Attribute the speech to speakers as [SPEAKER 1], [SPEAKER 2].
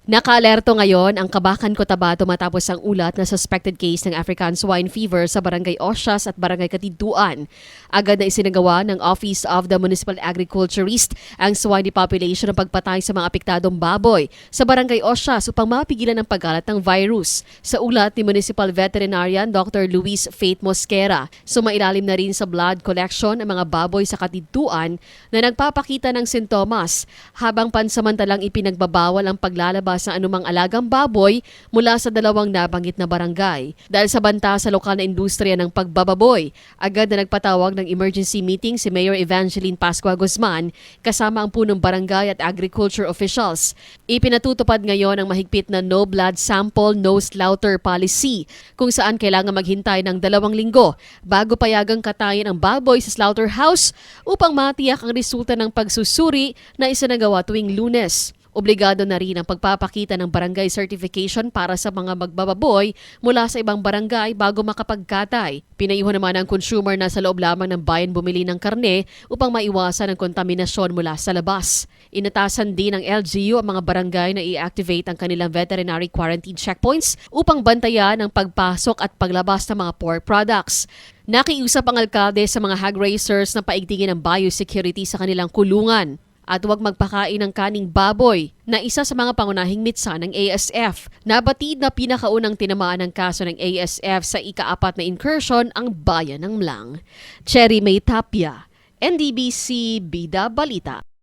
[SPEAKER 1] Nakaalerto ngayon ang Kabakan Cotabato matapos ang ulat na suspected case ng African swine fever sa Barangay Osias at Barangay Katintuan. Agad na isinagawa ng Office of the Municipal Agriculturist ang swine depopulation ng pagpatay sa mga apektadong baboy sa Barangay Osias upang mapigilan ang pagkalat ng virus. Sa ulat ni Municipal Veterinarian Dr. Luis Faith Mosquera, sumailalim na rin sa blood collection ang mga baboy sa Katintuan na nagpapakita ng sintomas habang pansamantalang ipinagbabawal ang paglalabas sa anumang alagang baboy mula sa dalawang nabanggit na barangay. Dahil sa banta sa lokal na industriya ng pagbababoy, agad na nagpatawag ng emergency meeting si Mayor Evangeline Pascua Guzman kasama ang punong barangay at agriculture officials. Ipinatutupad ngayon ang mahigpit na no blood sample, no slaughter policy kung saan kailangan maghintay ng 2 linggo bago payagang katayin ang baboy sa slaughterhouse upang matiyak ang resulta ng pagsusuri na isinagawa tuwing Lunes. Obligado na rin ang pagpapakita ng barangay certification para sa mga magbababoy mula sa ibang barangay bago makapagkatay. Pinayuhan naman ang consumer na sa loob lamang ng bayan bumili ng karne upang maiwasan ang kontaminasyon mula sa labas. Inatasan din ng LGU ang mga barangay na i-activate ang kanilang veterinary quarantine checkpoints upang bantayan ang pagpasok at paglabas ng mga pork products. Nakiusap ang alkalde sa mga hog raisers na paigtingin ang biosecurity sa kanilang kulungan at huwag magpakain ng kaning baboy na isa sa mga pangunahing mitsa ng ASF. Nabatid na pinakaunang tinamaan ng kaso ng ASF sa ika-4 na incursion ang bayan ng Mlang. Cherry May Tapia, NDBC Bida Balita.